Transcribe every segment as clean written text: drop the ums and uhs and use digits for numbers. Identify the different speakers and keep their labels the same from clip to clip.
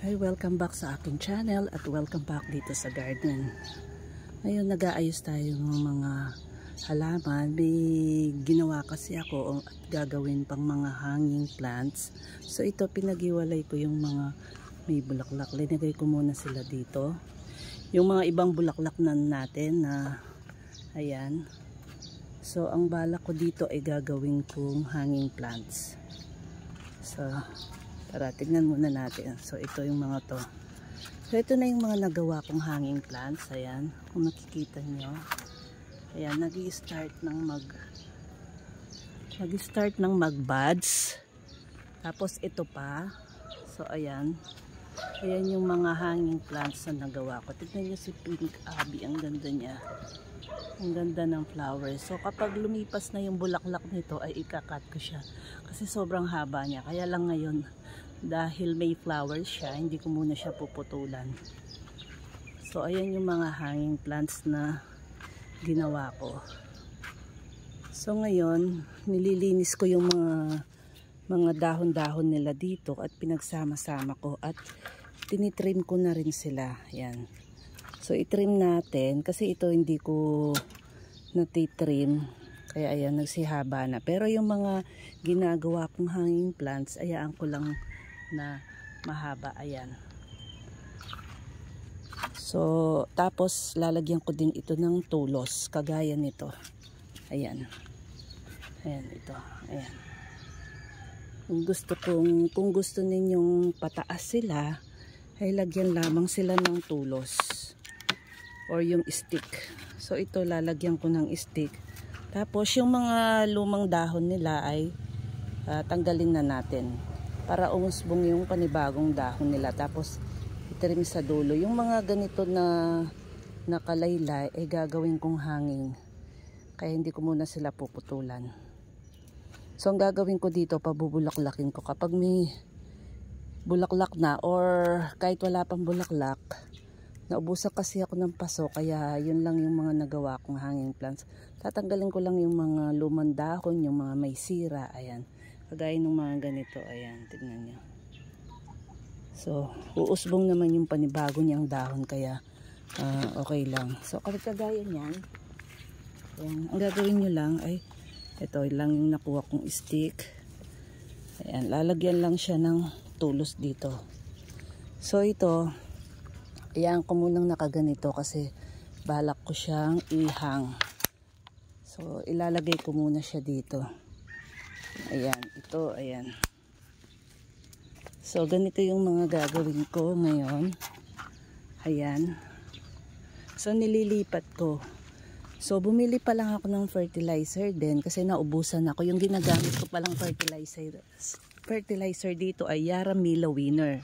Speaker 1: Hi, welcome back sa aking channel at welcome back dito sa garden. Ngayon nag-aayos tayo ng mga halaman. May ginawa kasi ako at gagawin pang mga hanging plants. So ito pinag-iwalay ko yung mga may bulaklak. Linagay ko muna sila dito. Yung mga ibang bulaklak na natin na ayan. So ang balak ko dito ay gagawin kong hanging plants. So tara, tignan muna natin. So ito yung mga to. So ito na yung mga nagawa kong hanging plants. Ayan, kung makikita nyo. Ayan, nag-i-start ng mag-buds. Tapos ito pa. So ayan. Ayan yung mga hanging plants na nagawa ko. Tignan nyo si Pink Abby. Ang ganda niya. Ang ganda ng flowers. So kapag lumipas na yung bulaklak nito ay ikakat ko siya. Kasi sobrang haba niya. Kaya lang ngayon, dahil may flowers siya, hindi ko muna siya puputulan. So ayan yung mga hanging plants na ginawa ko. So ngayon, nililinis ko yung mga dahon-dahon nila dito at pinagsama-sama ko at tinitrim ko na rin sila. Ayan. So itrim natin kasi ito hindi ko natitrim. Kaya ayan, nagsihaba na. Pero yung mga ginagawa kong hanging plants, ayaan ko lang na mahaba. Ayan. So tapos lalagyan ko din ito ng tulos. Kagaya nito. Ayan. Ayan ito. Ayan. Kung gusto ninyong pataas sila, ay lagyan lamang sila ng tulos. Or yung stick. So ito lalagyan ko ng stick. Tapos yung mga lumang dahon nila ay tanggalin na natin para umusbong yung panibagong dahon nila. Tapos itrim sa dulo. Yung mga ganito na nakalaylay ay gagawin kong hanging. Kaya hindi ko muna sila puputulan. So ang gagawin ko dito, pabubulaklakin ko. Kapag may bulaklak na or kahit wala pang bulaklak, naubusan kasi ako ng paso, kaya yun lang yung mga nagawa kong hanging plants. Tatanggalin ko lang yung mga lumang dahon, yung mga may sira. Ayan. Kagaya ng mga ganito. Ayan. Tignan nyo. So, uusbong naman yung panibago niyang dahon, kaya okay lang. So, kapag kagaya niyan, ayan, ang gagawin nyo lang ay ito lang yung nakuha kong stick. Ayan. Lalagyan lang siya ng tulos dito. So, ito ayan ko munang nakaganito kasi balak ko siyang ihang. So ilalagay ko muna siya dito. Ayan, ito, ayan. So ganito yung mga gagawin ko ngayon. Ayan. So nililipat ko. So bumili pa lang ako ng fertilizer din kasi naubusan ako. Yung ginagamit ko palang fertilizer dito ay Yaramila Winner.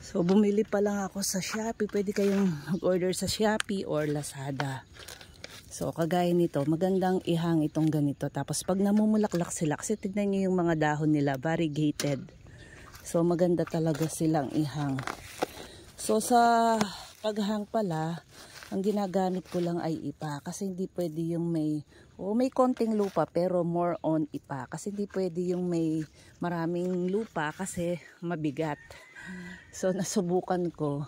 Speaker 1: So bumili pa lang ako sa Shopee. Pwede kayong mag-order sa Shopee or Lazada. So kagaya nito, magandang ihang itong ganito. Tapos pag namumulaklak sila, kasi tignan nyo yung mga dahon nila, variegated. So maganda talaga silang ihang. So sa paghang pala, ang ginagamit ko lang ay ipa. Kasi hindi pwede yung may konting lupa pero more on ipa. Kasi hindi pwede yung may maraming lupa kasi mabigat. So nasubukan ko.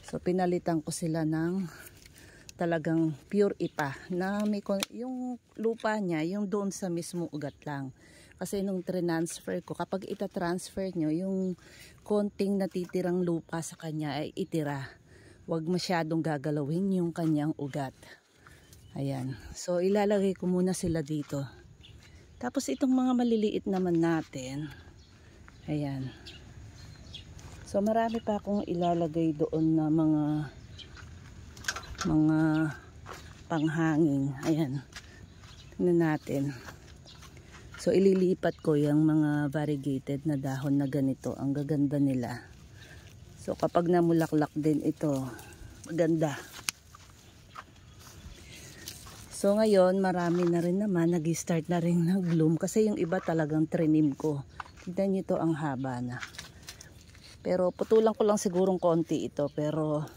Speaker 1: So pinalitan ko sila ng talagang pure ipa na may yung lupa niya yung doon sa mismong ugat lang. Kasi nung transfer ko, kapag ita-transfer nyo, yung konting natitirang lupa sa kanya ay itira. Huwag masyadong gagalawin yung kanyang ugat. Ayan. So ilalagay ko muna sila dito. Tapos itong mga maliliit naman natin. Ayan. So marami pa akong ilalagay doon na mga panghanging. Ayan. Tingnan natin. So ililipat ko yung mga variegated na dahon na ganito. Ang gaganda nila. So kapag namulaklak din ito, maganda. So ngayon marami na rin naman, nag-start na rin nag-bloom kasi yung iba talagang trinim ko. Tignan nyo ito, ang haba na. Pero putulan ko lang sigurong konti ito, pero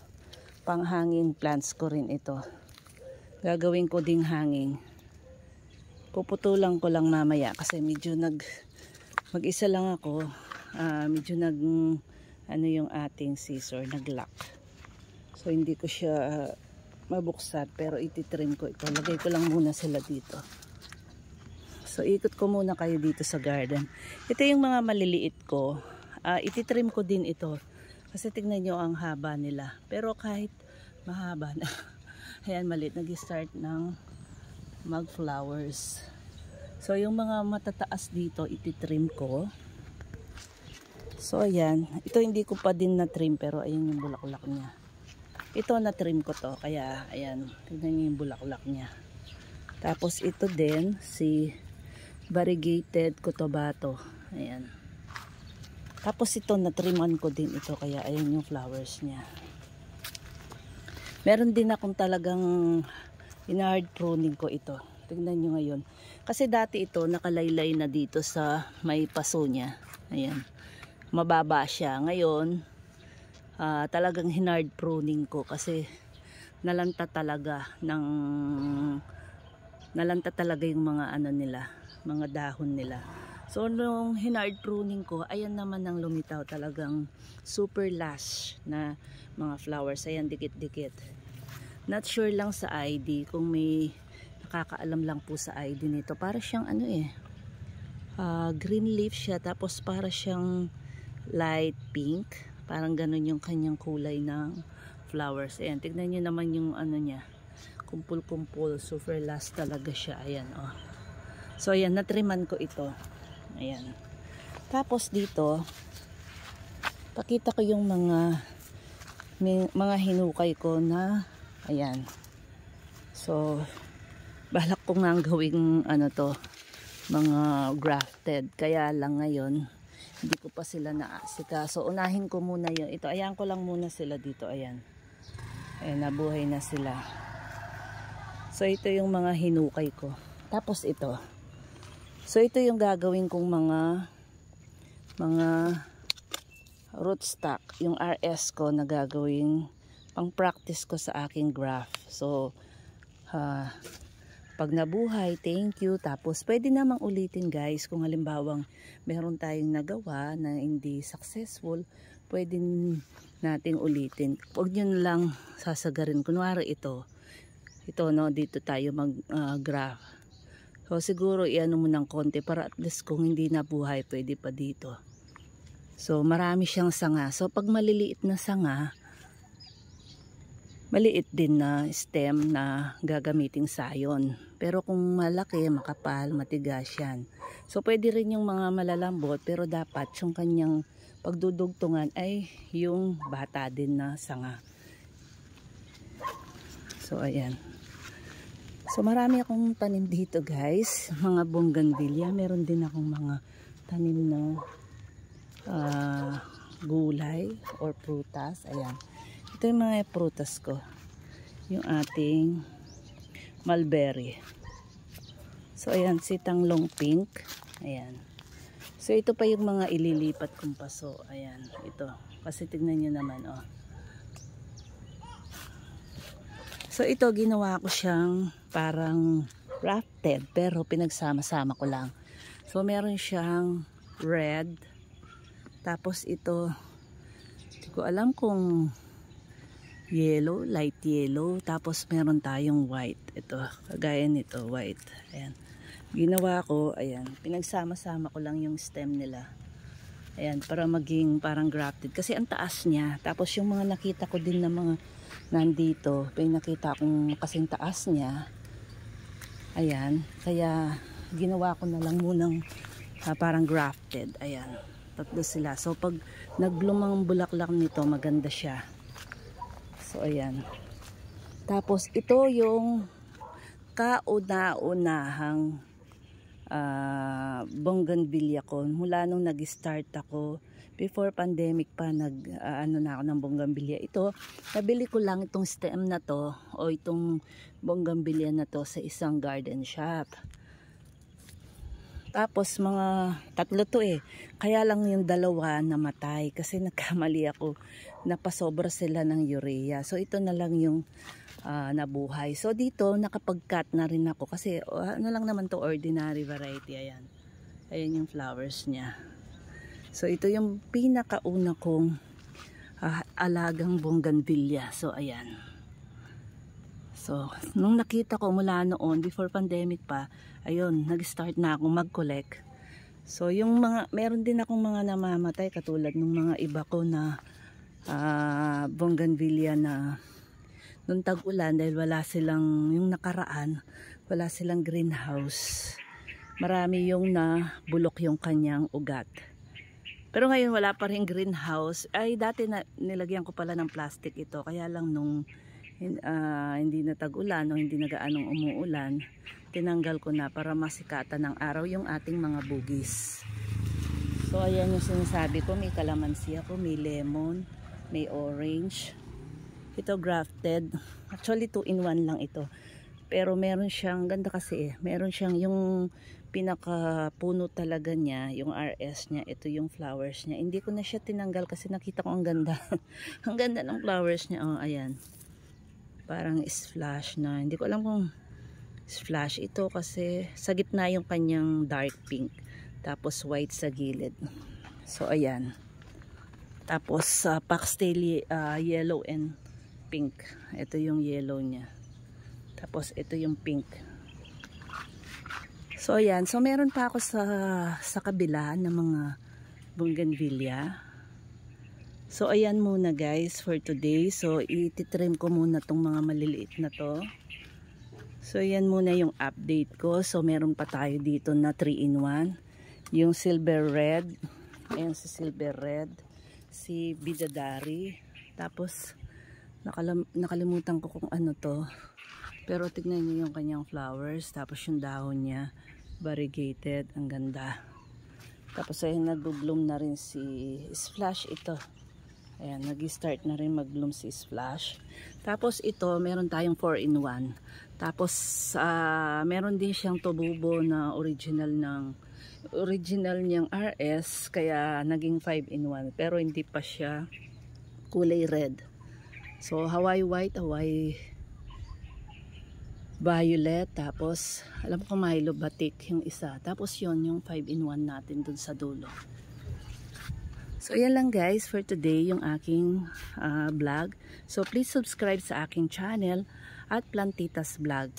Speaker 1: panghanging plants ko rin ito. Gagawin ko ding hanging. Puputulan ko lang mamaya kasi medyo mag-isa lang ako. medyo ano yung ating scissor, nag-lock. So hindi ko siya mabuksan, pero ititrim ko ito. Lagay ko lang muna sila dito. So ikot ko muna kayo dito sa garden. Ito yung mga maliliit ko. Ititrim ko din ito. Kasi tignan nyo ang haba nila. Pero kahit mahaba na. Ayan, maliit. Nag-start ng mag-flowers. So yung mga matataas dito, ititrim ko. So ayan, ito hindi ko pa din na-trim pero ayan yung bulaklak niya. Ito na-trim ko to, kaya ayan, tignan niyo yung bulaklak niya. Tapos ito din, si variegated cotabato. Ayan. Tapos ito na-triman ko din ito, kaya ayan yung flowers niya. Meron din akong talagang in-hard pruning ko ito. Tignan nyo ngayon. Kasi dati ito nakalaylay na dito sa may paso niya. Ayan. Mababa siya. Ngayon, talagang hinard pruning ko kasi nalanta talaga yung mga ano nila, mga dahon nila. So nung hinard pruning ko, ayan naman ang lumitaw, talagang super lush na mga flowers. Ayan, dikit-dikit. Not sure lang sa ID kung may nakakaalam lang po sa ID nito. Para siyang ano green leaf siya, tapos para siyang light pink, parang ganun yung kanyang kulay ng flowers. Ayan, tignan nyo naman yung ano niya, kumpul-kumpul, super last talaga siya. Ayan, oh. So ayan, natriman ko ito. Ayan. Tapos dito, pakita ko yung mga hinukay ko na, ayan. So balak ko nga gawing ano to, mga grafted, kaya lang ngayon hindi ko pa sila naasika. So unahin ko muna yun. Ito, ayan ko lang muna sila dito. Ayan. Ayan, nabuhay na sila. So ito yung mga hinukay ko. Tapos ito. So ito yung gagawin kong mga rootstock. Yung RS ko na gagawing pang practice ko sa aking graft. So pag nabuhay, thank you. Tapos pwede namang ulitin guys, kung halimbawang meron tayong nagawa na hindi successful, pwede nating ulitin. Huwag nyo lang sasagarin. Kunwari ito no, dito tayo mag-graft. So siguro iano mo ng konti para at least kung hindi nabuhay, pwede pa dito. So marami siyang sanga. So pag maliliit na sanga, maliit din na stem na gagamiting sayon. Pero kung malaki, makapal, matigas yan. So pwede rin yung mga malalambot, pero dapat yung kanyang pagdudugtungan ay yung bata din na sanga. So ayan. So marami akong tanim dito guys, mga bougainvillea. Meron din akong mga tanim na gulay or prutas. Ayan. Ito yung mga prutas ko. Yung ating mulberry. So ayan, sitang long pink. Ayan. So ito pa yung mga ililipat kong paso. Ayan, ito. Kasi tignan nyo naman, oh. So ito, ginawa ko siyang parang grafted, pero pinagsama-sama ko lang. So meron siyang red. Tapos ito, hindi ko alam kung yellow, light yellow. Tapos meron tayong white. Ito, kagaya nito, white. Ayan. Ginawa ko, ayan. Pinagsama-sama ko lang yung stem nila. Ayan, para maging parang grafted. Kasi ang taas niya. Tapos yung mga nakita ko din na mga nandito, pinakita kong kasing taas niya. Ayan. Kaya ginawa ko na lang munang parang grafted. Ayan. Tatlo sila. So pag nag-bloom ang bulaklak nito, maganda siya. So ayan. Tapos ito yung kauna-unahang bougainvillea ko. Mula nung nag-start ako, before pandemic pa, ano na ako ng bougainvillea. Ito, nabili ko lang itong stem na to o itong bougainvillea na to sa isang garden shop. Tapos mga tatlo to Kaya lang yung dalawa namatay kasi nagkamali ako. Napasobra sila ng urea. So ito na lang yung nabuhay. So dito nakapag-cut na rin ako kasi ano lang naman to, ordinary variety. Ayan. Ayan yung flowers niya. So ito yung pinakauna kong alagang bougainvillea. So ayan. So nung nakita ko mula noon, before pandemic pa, ayun, nag-start na akong mag-collect. So yung mga, meron din akong mga namamatay katulad ng mga iba ko na bougainvillea na nung tag-ulan dahil wala silang, yung nakaraan, wala silang greenhouse. Marami yung nabulok yung kanyang ugat. Pero ngayon wala pa rin greenhouse. Ay dati na, nilagyan ko pala ng plastic ito. Kaya lang nung hindi na tag-ulan o hindi na gaanong umuulan, tinanggal ko na para masikatan ng araw yung ating mga bugis. So ayan yung sinasabi ko, may kalamansi ako, may lemon, may orange. Ito grafted. Actually 2-in-1 lang ito. Pero meron siyang, ganda kasi meron siyang yung pinakapuno talaga niya, yung RS niya, ito yung flowers niya. Hindi ko na siya tinanggal kasi nakita ko ang ganda. Ang ganda ng flowers niya. Oh, ayan. Parang splash na. Hindi ko alam kung splash ito kasi sa gitna yung kanyang dark pink. Tapos white sa gilid. So ayan. Tapos pastel yellow and pink. Ito yung yellow niya. Tapos ito yung pink. So ayan, so meron pa ako sa kabila ng mga bougainvillea. So ayan muna guys for today. So ititrim ko muna tong mga maliliit na to. So ayan muna yung update ko. So meron pa tayo dito na 3-in-1. Yung silver red. Ayan si silver red. Si bidadari. Tapos nakalimutan ko kung ano to. Pero tignan niyo yung kanyang flowers. Tapos yung dahon niya variegated. Ang ganda. Tapos ayun nag-bloom na rin si splash ito. Ayan, nag-start na rin mag-bloom si splash. Tapos ito, meron tayong 4-in-1. Tapos meron din siyang tububo na original niyang RS. Kaya naging 5-in-1. Pero hindi pa siya kulay red. So Hawaii white, Hawaii violet, tapos alam ko Milo batik yung isa. Tapos yon yung 5-in-1 natin dun sa dulo. So yan lang guys for today yung aking vlog. So please subscribe sa aking channel at Plantitas Vlog.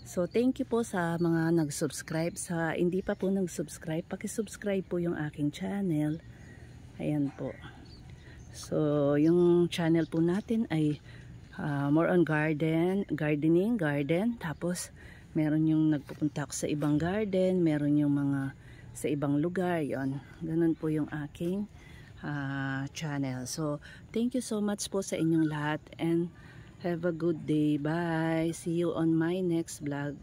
Speaker 1: So thank you po sa mga nag-subscribe. Sa hindi pa po nag-subscribe, paki-subscribe po yung aking channel. Ayan po. So yung channel po natin ay more on gardening. Tapos meron yung nagpupunta ako sa ibang garden, meron yung mga sa ibang lugar, yon. Ganun po yung aking channel. So thank you so much po sa inyong lahat and have a good day. Bye. See you on my next vlog.